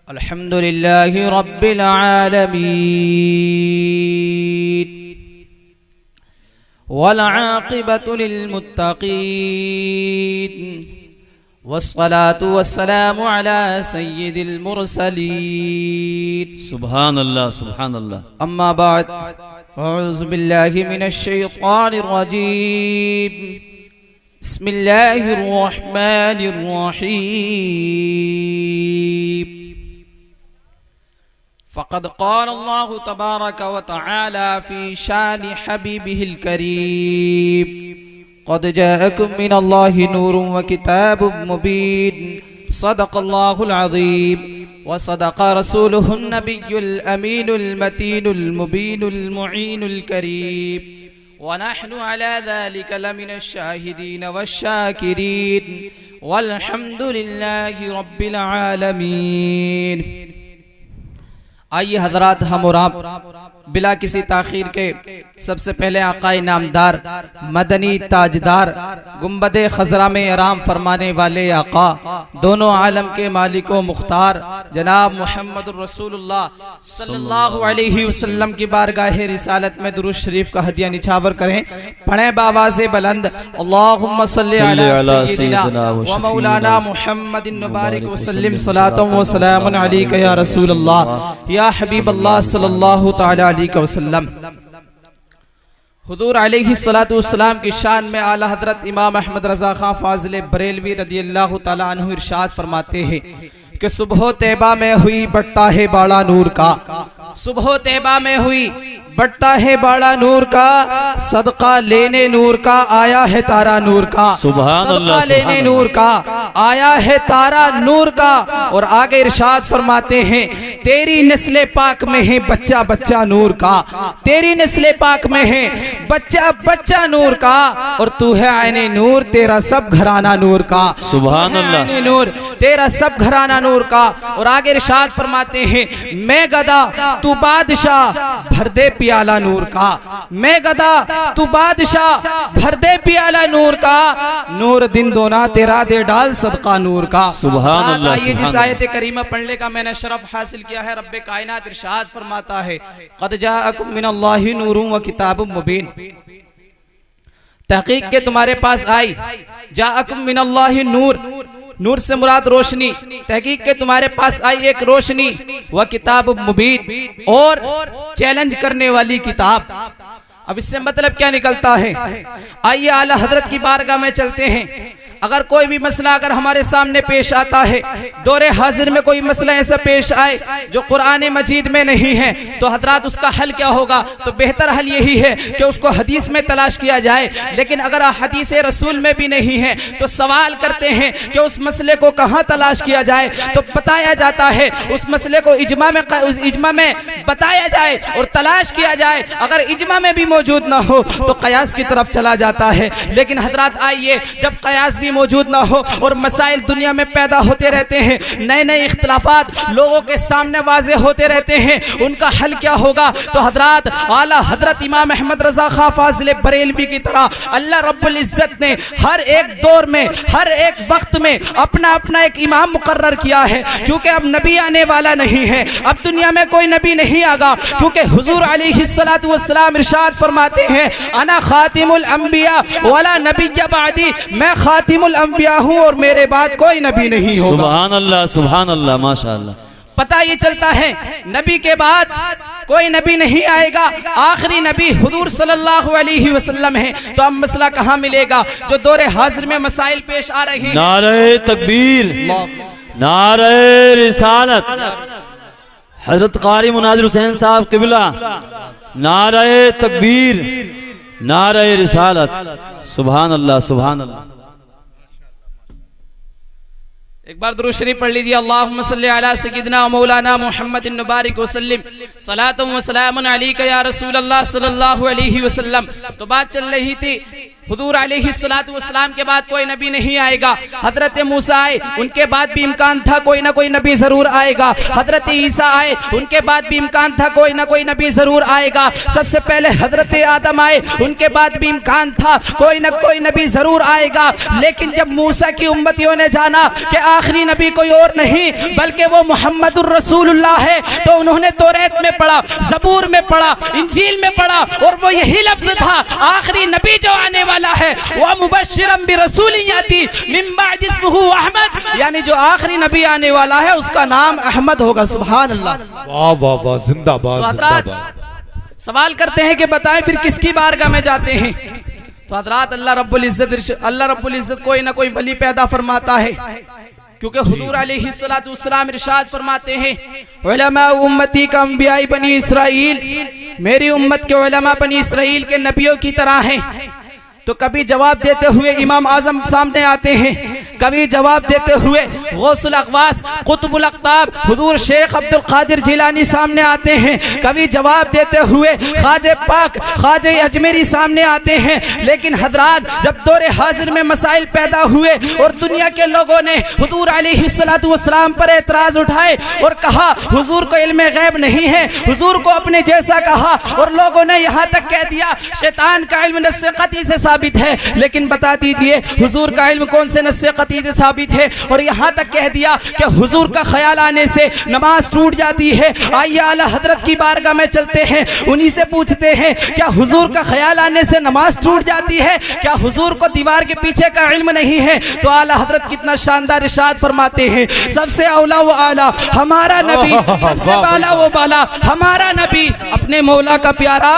अल्हम्दुलिल्लाहि रब्बिल आलमीन वल आक़िबतु लिल मुत्तक़ीन वस्सलातु वस्सलामु अला सय्यिदिल मुरसलीन। सुभान अल्लाह सुभान अल्लाह। अम्मा बाद फ़अऊज़ु बिल्लाहि मिनश शैतानिर रजीम। बिस्मिल्लाहिर्रहमानिर्रहीम। फ़क़द क़ाल अल्लाहु तबारक व तआला फ़ी शानि हबीबिहिल करीम क़द जाअकुम मिनल्लाहि नूरुन व किताबुम मुबीन सदक़ल्लाहुल अज़ीम व सदक़ रसूलुहुन नबियुल अमीनुल मतीनुल मुबीनुल मुईनुल करीम व नहनु अला ज़ालिका लमिनश शाहिदीन वश्शाकिरीन वल्हम्दुलिल्लाहि रब्बिल आलमीन। आइए हजरात, हम और आप बिला किसी ताखीर के सबसे पहले आकाए नामदार मदनी ताजदार गुंबदे खजरा में आराम फरमाने वाले आका दोनों आलम के मालिको मुख्तार जनाब मुहम्मदुर रसूलुल्लाह सल्लल्लाहु अलैहि वसल्लम की बारगाह रिसालत में दुरूद शरीफ का हदिया निछावर करें। पढ़ें बावाज़े बुलंद अल्लाहुम्मा सल्लि अला सय्यिदिना व मौलाना मुहम्मदिन मुबारक वसल्लिम सलातन व सलामुन अलैका या रसूलल्लाह या हबीबल्लाह सल्लल्लाहु तआला अलैहि वसल्लम। हुजूर अलैहि सलातु वस्सलाम की शान में आला हजरत इमाम अहमद रजा खां फाजिल बरेलवी रदियल्लाहु ताला अन्हु इरशाद फरमाते हैं कि सुबह तैबा में हुई बढ़ता है बाड़ा नूर का, सुबह तैबा में हुई बढ़ता है बाड़ा नूर का, सदका लेने नूर का आया है तारा नूर का, सुभान अल्लाह, सदका लेने नूर का आया है तारा नूर का। और आगे इरशाद फरमाते हैं तेरी नस्ले पाक में है बच्चा बच्चा नूर का, तेरी नस्ले पाक में है बच्चा बच्चा नूर का, और तू है आईने नूर तेरा सब घराना नूर का, सुभान अल्लाह, नूर तेरा सब घराना नूर का। और आगे इरशाद फरमाते हैं मैं गदा तू बादशाह भर दे पियाला नूर का, मैं गदा तू बादशाह भर दे पियाला नूर का, नूर दिन दोना तेरा दे डाल सदका नूर का, सुभान अल्लाह। ये जिस आयत करीमा पढ़ने का मैंने शरफ हासिल किया है, रब्बे कायनात इरशाद फरमाता है क़द जाअकुम मिनल्लाहि नूरुन व किताबुम मुबीन। तहकीक के तुम्हारे पास आई जाअकुम मिनल्लाहि नूर, नूर से मुराद रोशनी, तहकीक के तुम्हारे पास आई एक रोशनी व किताब मुबीन और चैलेंज करने वाली किताब। अब इससे मतलब क्या निकलता है? आइए आला हजरत की बारगाह में चलते हैं। अगर कोई भी मसला अगर हमारे सामने पेश आता है, दौरे हाजिर में कोई मसला ऐसा पेश आए जो कुरान मजीद में नहीं है, तो हजरात उसका हल क्या होगा? तो बेहतर हल यही है कि उसको हदीस में तलाश किया जाए। लेकिन अगर हदीस रसूल में भी नहीं है तो सवाल करते हैं कि उस मसले को कहाँ तलाश किया जाए, तो बताया जाता है उस मसले को इजमा में बताया जाए और तलाश किया जाए। अगर इजमा में भी मौजूद ना हो तो कयास की तरफ चला जाता है। लेकिन हजरात आइए, जब कयास भी मौजूद ना हो और मसाइल दुनिया में पैदा होते रहते हैं, नए नए इख्तिलाफात लोगों के सामने वाज़े होते रहते हैं, उनका हल क्या होगा? तो हजरात आला हजरत इमाम अहमद रजा खां फाजिल बरेलवी की तरह अल्लाह रब्बुल इज्जत ने हर एक दौर में हर एक वक्त में अपना अपना एक इमाम मुकर्रर किया है। क्योंकि अब नबी आने वाला नहीं है, अब दुनिया में कोई नबी नहीं आगा, क्योंकि हुजूर अलैहिस्सलातु वस्सलाम इरशाद फरमाते हैं अना खातिमुल अंबिया वला नबिय्य बादी, मैं खातिमुल अंबिया हूं और मेरे बाद कोई नबी नहीं होगा। सुभान अल्लाह सुभान अल्लाह, माशाअल्लाह। पता ये चलता है नबी के बाद कोई नबी नहीं आएगा, आखिरी नबी हुजूर सल्लल्लाहु अलैहि वसल्लम है। तो अब मसला कहाँ मिलेगा? जो दौरे हाजिर में मसाइल पेश आ रहे हैं, नारे तकबीर, नारे रिसालत, हजरत कारी मुनाजिर हुसैन साहब किबला, नारे तकबीर, नारे रिसालत, सुभान अल्लाह सुभान अल्लाह। एक बार दुरूद शरीफ पढ़ लीजिए। अल्लाहुम्मा सल्लि अला सय्यिदिना मौलाना मुहम्मदिन मुबारक वसल्लिम सलातुन व सलामुन अलैका या रसूलल्लाह सल्लल्लाहु अलैहि वसल्लम। तो बात चल रही थी हुजूर अलैहिस्सलातु वस्सलाम के बाद कोई नबी नहीं आएगा। हजरत मूसा आए, उनके बाद भी इम्कान था कोई ना कोई नबी जरूर आएगा। हजरत ईसा आए, उनके बाद भी इम्कान था कोई ना कोई नबी जरूर आएगा। सबसे पहले हजरत आदम आए, उनके बाद भी इम्कान था कोई ना कोई नबी जरूर आएगा। लेकिन जब मूसा की उम्मतियों ने जाना कि आखिरी नबी कोई और नहीं बल्कि वो मुहम्मदुर रसूलुल्लाह है, तो उन्होंने तौरात में पढ़ा, ज़बूर में पढ़ा, इंजील में पढ़ा, और वो यही लफ्ज था आखिरी नबी जो आने वाला है वह मुबश्शिरन बिरसूलिन याती मिन बाद इस्मुहु अहमद, यानी जो आखिरी नबी आने वाला है उसका नाम अहमद होगा। सुभान अल्लाह, वाह वाह वाह, जिंदाबाद जिंदाबाद। सवाल करते हैं कि बताएं फिर किसकी बारगाह में जाते हैं? तो हज़रात अल्लाह रब्बुल इज्जत कोई ना कोई वली पैदा फरमाता है, क्योंकि हुजूर अलैहिस्सलातु वस्सलाम इरशाद फरमाते हैं उलमा उम्मती का अंबिया बनी इसराइल, मेरी उम्मत के उलमा बनी इसराइल के नबियों की तरह हैं। तो कभी जवाब देते हुए इमाम आजम सामने आते हैं, कभी जवाब देते हुए गौसुल अक़वास कुतुबुल अक़ताब हुजूर शेख अब्दुल कादिर जिलानी सामने आते हैं, कभी जवाब देते हुए ख्वाजे पाक ख्वाजे अजमेरी सामने आते हैं। लेकिन हजरात, जब दौरे हाजिर में मसाइल पैदा हुए और दुनिया के लोगों ने हुजूर अलैहिस्सलातु वस्सलाम पर एतराज उठाए और कहा हुजूर को इल्म गैब नहीं है, हुजूर को अपने जैसा कहा, और लोगों ने यहाँ तक कह दिया शैतान का इल्म नस्से क़ती से साबित है। लेकिन बता दीजिए हुजूर का इल्म कौन से नस्से क़ती से साबित है? और यहाँ तक कह दिया कि हुजूर का ख्याल आने से नमाज टूट जाती है। आइए आला हजरत की बारगाह में चलते हैं, उन्हीं से पूछते हैं क्या हुजूर का ख्याल आने से नमाज टूट जाती है? क्या हुजूर को दीवार के पीछे का इल्म नहीं है? तो आला हजरत कितना शानदार इरशाद फरमाते हैं, सबसे औला व आला हमारा नबी, सबसे बाला वो बाला हमारा नबी, अपने मौला का प्यारा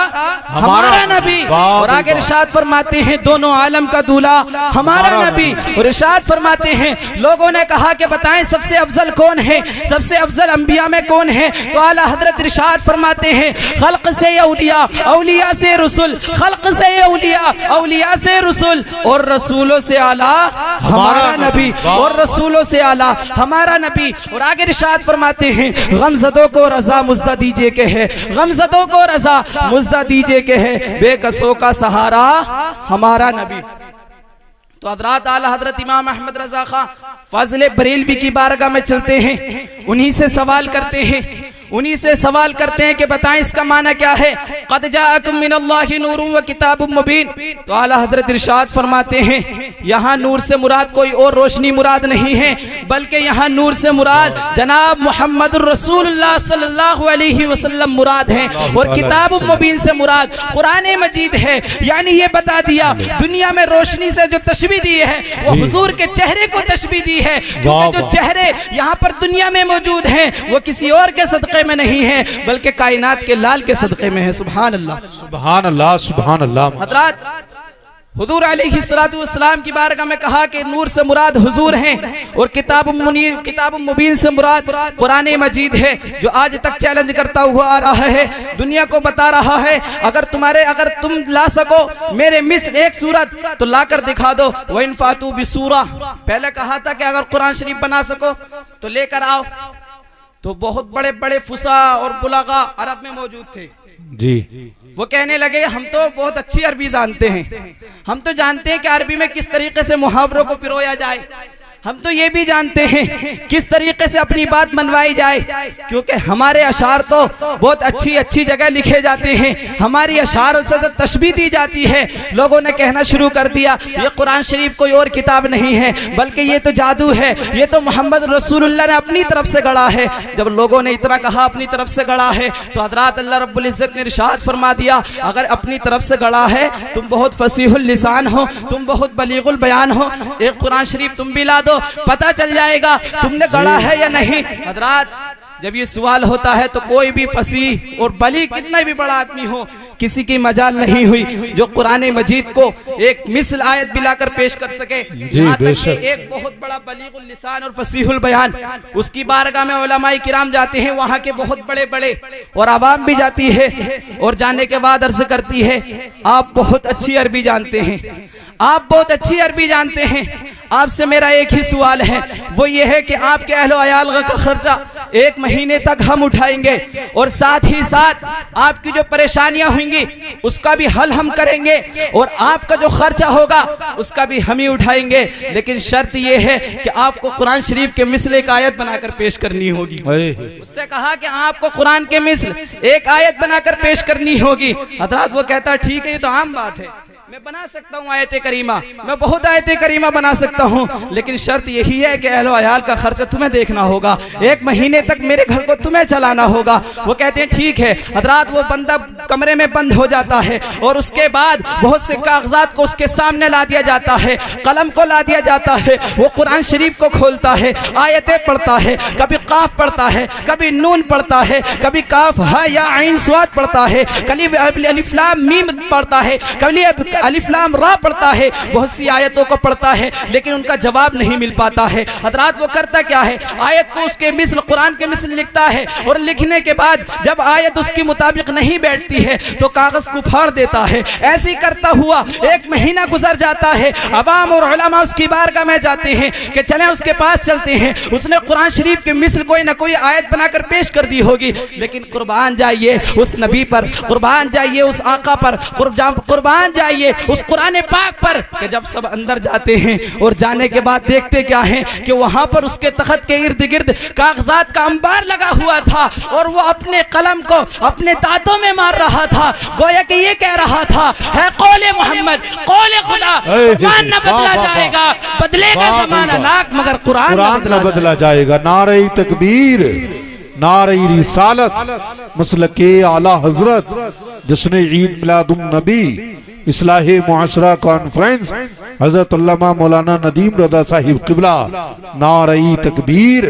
हमारा नबी। और आगे इरशाद फरमाते हैं दोनों आलम का दूल्हा हमारा नबी। और इरशाद फरमाते हैं लोगों ने कहा कि बताएं सबसे अफजल कौन है, सबसे अफजल अंबिया में कौन है? तो आला हजरत इरशाद फरमाते हैं खल्क से औलिया, औलिया से रसूल, खल्क से औलिया, औलिया से रसूल, और रसूलों से आला हमारा नबी, और रसूलों से आला हमारा नबी। और आगे इरशाद फरमाते हैं गमज़दों को रज़ा मुज़दा दीजिए के है, गमज़दों को रज़ा मुज़दा दीजिए के है, बेकसों का सहारा हमारा नबी। तो हज़रात आला हज़रत इमाम अहमद रज़ा खां फ़ाज़िल बरेलवी की बारगाह में चलते हैं, उन्हीं से सवाल करते हैं, उन्हीं से सवाल करते हैं कि बताएं इसका माना क्या है? क़द जाअकुम मिनल्लाहि नूरुन व किताबुम मुबीन। तो आला हज़रत इरशाद फरमाते हैं यहाँ नूर से मुराद कोई और रोशनी मुराद नहीं है, बल्कि यहाँ नूर से मुराद जनाब मुहम्मदुर रसूलुल्लाह सल्लल्लाहु अलैहि वसल्लम मुराद हैं, और किताबुम मुबीन से मुराद कुरान मजीद है। यानी ये बता दिया दुनिया में रोशनी से जो तशबीह दी है वो हुजूर के चेहरे को तशबीह दी है, क्योंकि जो चेहरे यहाँ पर दुनिया में मौजूद हैं वो किसी और के सदक़े में नहीं है बल्कि कायनात के लाल के सदक़े में है। सुभान अल्लाह, सुभान अल्लाह, सुभान अल्लाह। हज़रात हुजूर अलैहिस्सलातु वस्सलाम की बारगाह में कहा कि नूर से मुराद हुजूर हैं, और किताब मुनीर किताब मुबीन से मुराद कुरान मजीद है, जो आज तक चैलेंज करता हुआ आ रहा है, दुनिया को बता रहा है अगर तुम ला सको मेरे मिस्र एक सूरत तो ला कर दिखा दो। वइन फातू बिसूरा, पहले कहा था कि अगर कुरान शरीफ बना सको तो लेकर आओ। तो बहुत बड़े बड़े फुसा और बुलागा अरब में मौजूद थे जी। वो कहने लगे हम तो बहुत अच्छी अरबी जानते हैं, हम तो जानते हैं कि अरबी में किस तरीके से मुहावरों को पिरोया जाए, हम तो ये भी जानते हैं किस तरीके से अपनी बात मनवाई जाए, क्योंकि हमारे अशार तो बहुत अच्छी अच्छी जगह लिखे जाते हैं, हमारी अशार से तो तशबीह दी जाती है। लोगों ने कहना शुरू कर दिया ये कुरान शरीफ कोई और किताब नहीं है बल्कि ये तो जादू है, ये तो मोहम्मद रसूलुल्लाह ने अपनी तरफ से गढ़ा है। जब लोगों ने इतना कहा अपनी तरफ से गढ़ा है, तो हज़रात अल्लाह रब्बुल इज़्ज़त ने इरशाद फरमा दिया अगर अपनी तरफ से गढ़ा है तुम बहुत फसीहुल लिसान हो, तुम बहुत बलीगुल बयान हो, एक कुरान शरीफ तुम भी ला दो, पता चल जाएगा तुमने गढ़ा है या नहीं। हज़रात जब ये सवाल होता है तो कोई भी फसीह और बली कितना भी बड़ा आदमी हो किसी की मजाल नहीं हुई जो कुरान मजीद को एक मिसल आयत बिलाकर पेश कर सके। यहाँ तक कि एक बहुत बड़ा बलीगुल लिसान और फसीहुल बयान, उसकी बारगाह में उलमाए किराम जाते हैं, वहाँ के बहुत बड़े बड़े और आवाम भी जाती है, और जाने के बाद अर्ज करती है आप बहुत अच्छी अरबी जानते हैं, आप बहुत अच्छी अरबी जानते हैं, आपसे मेरा एक ही सवाल है, वो ये है कि आपके अहलो अयाल का खर्चा 1 महीने तक हम उठाएंगे और साथ ही साथ आपकी जो परेशानियां होंगी उसका भी हल हम करेंगे और आपका जो खर्चा होगा उसका भी हम ही उठाएंगे। लेकिन शर्त यह है कि आपको कुरान शरीफ के मिसल एक आयत बनाकर पेश करनी होगी। उससे कहा कि आपको कुरान के मिसल एक आयत बनाकर पेश करनी होगी। हजरात वो कहता है ठीक है, ये तो आम बात है, मैं बना सकता हूँ आयत करीमा, मैं बहुत आयत करीमा बना सकता हूँ, लेकिन शर्त यही है कि अहलो अयाल का खर्चा तुम्हें देखना होगा, 1 महीने तक मेरे घर को तुम्हें चलाना होगा। वो कहते हैं ठीक है। हजरात वो बंदा कमरे में बंद हो जाता है और उसके बाद बहुत से कागजात को उसके सामने ला दिया जाता है, कलम को ला दिया जाता है, वो कुरान शरीफ को खोलता है, आयतें पढ़ता है, कभी काफ पढ़ता है, कभी नून पढ़ता है, कभी काफ हा या आइन स्वाद पढ़ता है, कभी अलिफ लाम मीम पढ़ता है, कभी अलिफ लाम रा पढ़ता है, बहुत सी आयतों को पढ़ता है, लेकिन उनका जवाब नहीं मिल पाता है। हजरात वो करता क्या है, आयत को उसके मिसल कुरान के मिसल लिखता है और लिखने के बाद जब आयत उसके मुताबिक नहीं बैठती है तो कागज को फाड़ देता है। ऐसे ही करता हुआ 1 महीना गुजर जाता है। अवाम और उलमा उसकी बारगाह में जाते हैं कि चलें उसके पास चलते हैं, उसने कुरान शरीफ के मिसल कोई ना कोई आयत बनाकर पेश कर दी होगी। लेकिन कुर्बान जाइए उस नबी पर, कुर्बान जाइए उस आका पर, कुर्बान जाइए उस कुरान पाक पर कि जब सब अंदर जाते हैं और जाने के बाद देखते क्या है कि वहां पर उसके तख्त के इर्द गिर्द कागजात का अंबार लगा हुआ था और वो अपने कलम को अपने दांतों में मार रहा था, गोया कि ये कह रहा था है कौले मोहम्मद, कौले खुदा, कुरान न बदला जाएगा, बदलेगा ज़माना लाख मगर कुरान न बदला जाएगा। नारे तकबीर, नारे रिसालत, मसलके आला हजरत, जिसने ईद मिलादुन नबी इस्लाहे मुआशरा कॉन्फ्रेंस हजरत अल्लामा मौलाना नदीम रदा साहिब किबला, नारे तकबीर।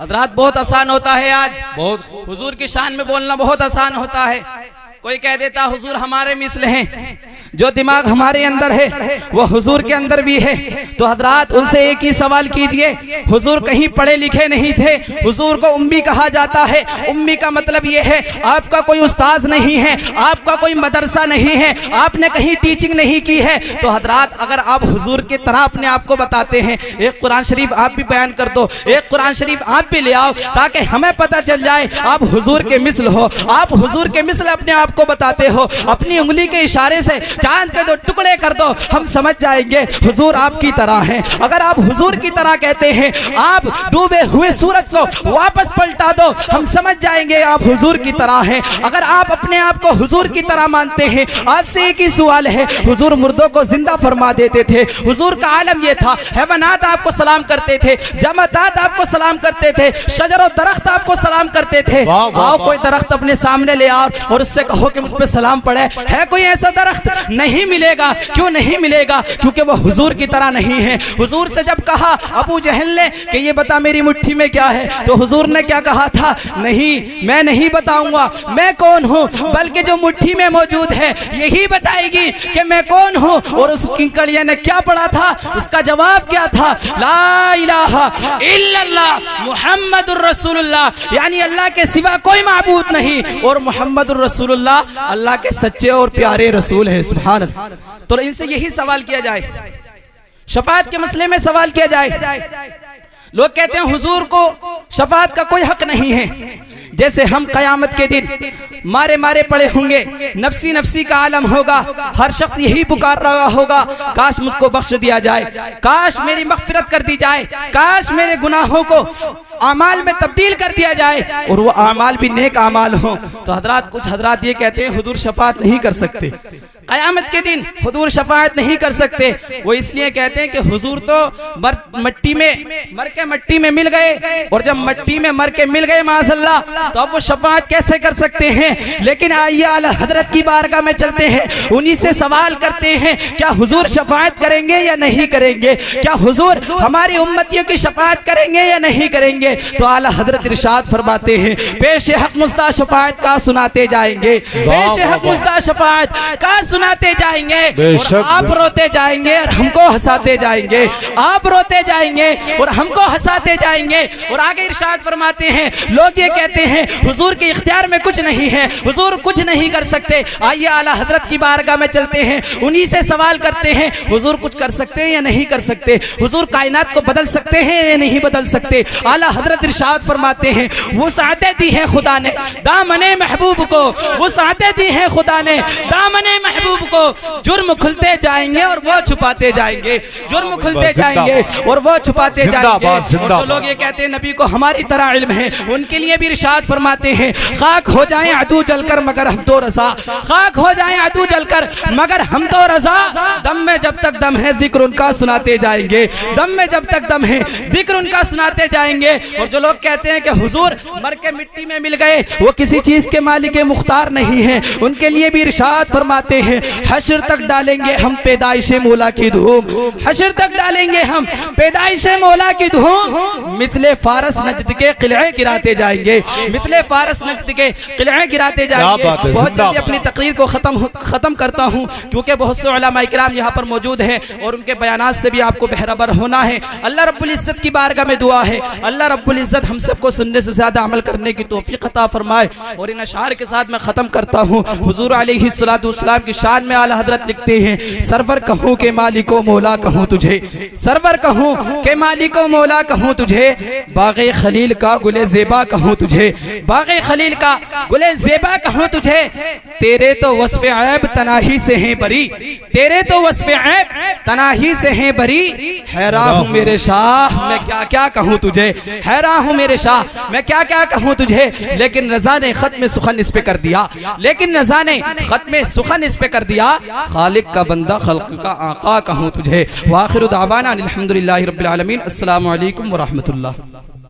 हजरात बहुत आसान होता है आज बहुत हुजूर की शान में बोलना, बहुत आसान होता है। कोई कह देता हुजूर हमारे मिसल हैं, जो दिमाग हमारे अंदर है वो हुजूर के अंदर भी है। तो हजरात उनसे एक ही सवाल कीजिए, हुजूर कहीं पढ़े लिखे नहीं थे, हुजूर को उम्मी कहा जाता है। उम्मी का मतलब ये है आपका कोई उस्ताद नहीं है, आपका कोई मदरसा नहीं है, आपने कहीं टीचिंग नहीं की है। तो हजरात अगर आप हुजूर की तरह अपने आप को बताते हैं, एक कुरान शरीफ आप भी बयान कर दो, एक कुरान शरीफ आप भी ले आओ ताकि हमें पता चल जाए आप हुजूर के मिसल हो, आप हुजूर के मिसल अपने आप को बताते हो। अपनी उंगली के इशारे से चांद के 2 टुकड़े कर दो, हम समझ जाएंगे हुजूर आपकी तरह हैं। अगर आप हुजूर की तरह कहते हैं, आप डूबे हुए सूरज को वापस पलटा दो, हम समझ जाएंगे आप हुजूर की तरह हैं। अगर आप अपने आप को हुजूर की तरह मानते हैं, आपसे एक ही सवाल है, हुजूर मुर्दों को जिंदा फरमा देते थे, हुजूर का आलम ये था, हैवानात आपको सलाम करते थे, जमातात आपको सलाम करते थे, शजर और दरख्त आपको सलाम करते थे। आओ कोई दरख्त अपने सामने ले आओ और उससे कहो कि मुझ पे सलाम पड़े। है कोई ऐसा दरख्त? नहीं मिलेगा। क्यों नहीं मिलेगा? क्योंकि वो हुजूर की तरह नहीं है। हुजूर से जब कहा अबू जहल ने कि ये बता मेरी मुट्ठी में क्या है, तो हुजूर ने क्या कहा था? नहीं, मैं नहीं बताऊंगा मैं कौन हूँ, बल्कि जो मुट्ठी में मौजूद है यही बताएगी कि मैं कौन हूँ। और उस किंकड़िया ने क्या पढ़ा था? उसका जवाब क्या था? ला इलाहा इल्लल्लाह मुहम्मदुर रसूलुल्लाह, यानी अल्लाह के सिवा कोई माबूद नहीं और मुहम्मदुर रसूलुल्लाह अल्लाह के सच्चे और प्यारे रसूल हैं। सुभान अल्लाह। तो इनसे यही सवाल किया जाए, शफाअत के मसले में सवाल किया जाए। लोग कहते हैं हुजूर को शफाअत का कोई हक नहीं है। जैसे हम कयामत के दिन मारे मारे पड़े होंगे, नफसी नफसी का आलम होगा, हर शख्स यही पुकार रहा होगा, काश मुझको बख्श दिया जाए, काश मेरी मगफिरत कर दी जाए, काश मेरे गुनाहों को आमाल में तब्दील कर दिया जाए और वो आमाल भी नेक आमाल हो। तो हजरात कुछ हजरात ये कहते हैं हुजूर शफाअत नहीं कर सकते, कयामत के दिन हुजूर शफाअत नहीं कर सकते। वो इसलिए कहते हैं कि हुजूर तो मट्टी में मर के मट्टी में मिल गए और जब मट्टी में मर के मिल गए माज़अल्लाह, तो अब वो शफाअत कैसे कर सकते हैं। लेकिन आइए आला हजरत की बारगाह में चलते हैं, उन्हीं से सवाल करते हैं क्या हुजूर शफाअत करेंगे या नहीं करेंगे, क्या हुजूर हमारी उम्मतियों की शफाअत करेंगे या नहीं करेंगे। तो आला हजरत इरशाद फरमाते हैं पेश हक मुस्ता शफाअत का सुनाते जाएंगे, पेश हक मुस्ता शफाअत का सुनाते जाएंगे और बेशक। आप रोते जाएंगे और हमको हंसाते जाएंगे, आप रोते जाएंगे और हमको हंसाते जाएंगे। और आगे इरशाद फरमाते हैं, लोग ये कहते हैं हुजूर के इख्तियार में कुछ नहीं है, हुजूर कुछ नहीं कर सकते। आइए आला हजरत की बारगाह में चलते हैं, उन्हीं से सवाल करते हैं, हुजूर कुछ कर सकते हैं या नहीं कर सकते? हुजूर कायनात को बदल सकते हैं या नहीं बदल सकते? आला हजरत इरशाद फरमाते हैं, वो साते दी है खुदा ने दामने महबूब को, वो साते दी है खुदा ने दामने महबूब को। जुर्म खुलते जाएंगे और वो छुपाते जाएंगे, जुर्म खुलते जाएंगे और वो छुपाते जाएंगे। और जो लोग ये कहते हैं नबी को हमारी तरह इल्म है, उनके लिए भी इरशाद फरमाते हैं, खाक हो जाएं अदू जलकर मगर हम तो रजा, खाक हो जाएं अदू जलकर मगर हम तो रजा। दम में जब तक दम है जिक्र उनका सुनाते जाएंगे, दम में जब तक दम है जिक्र उनका सुनाते जाएंगे। और जो लोग कहते हैं कि हुजूर मर के मिट्टी में मिल गए, वो किसी चीज के मालिक मुख्तार नहीं है, उनके लिए भी इरशाद फरमाते हैं, हश्र तक डालेंगे हम पैदाइशे मौला की धूम, हश्र तक डालेंगे हम पैदाइशे मौला की धूम। मिथले फारस नजद के किले गिराते जाएंगे, मिथले फारस नजद के किले गिराते जाएंगे। बहुत जल्दी अपनी तकरीर को खत्म करता हूँ, क्योंकि बहुत से उलमा इकराम यहाँ पर मौजूद हैं और उनके बयानात से भी आपको बहराबर होना है। अल्लाह रब्बुल इज्जत की बारगाह में दुआ है, अल्लाह रब्बुल इज्जत हम सबको सुनने से ज्यादा अमल करने की तौफीक अता फरमाए। और इन अशार के साथ मैं खत्म करता हूँ। हुजूर अलैहिस्सलातु वस्सलाम की शान में आला हजरत लिखते हैं, सरवर कहूँ के मालिको मौला कहूँ तुझे, सरवर कहूँ के मालिको मौला कहूँ तुझे, बाग़े खलील का गुले ज़ेबा कहूँ तुझे, बाग़े खलील का गुले ज़ेबा कहूँ तुझे। तेरे तो वस्फ़ ऐब तनाही से हैं बरी, तेरे तो वस्फ़ ऐब तनाही से हैं बरी। हैरान हूँ मेरे शाह मैं क्या क्या कहूँ तुझे, हैरान हूँ मेरे शाह मैं क्या क्या कहूँ तुझे। लेकिन रज़ा ने ख़त्म सुखन इस पे कर दिया, लेकिन रज़ा ने ख़त्म सुखन इस पे कर दिया। खालिक का बंदा खल्क़ का आका कहूँ तुझे। व आखिरु दावाना अनिल हम्दुलिल्लाहि रब्बिल आलमीन। अस्सलामु अलैकुम व रहमतुल्लाह।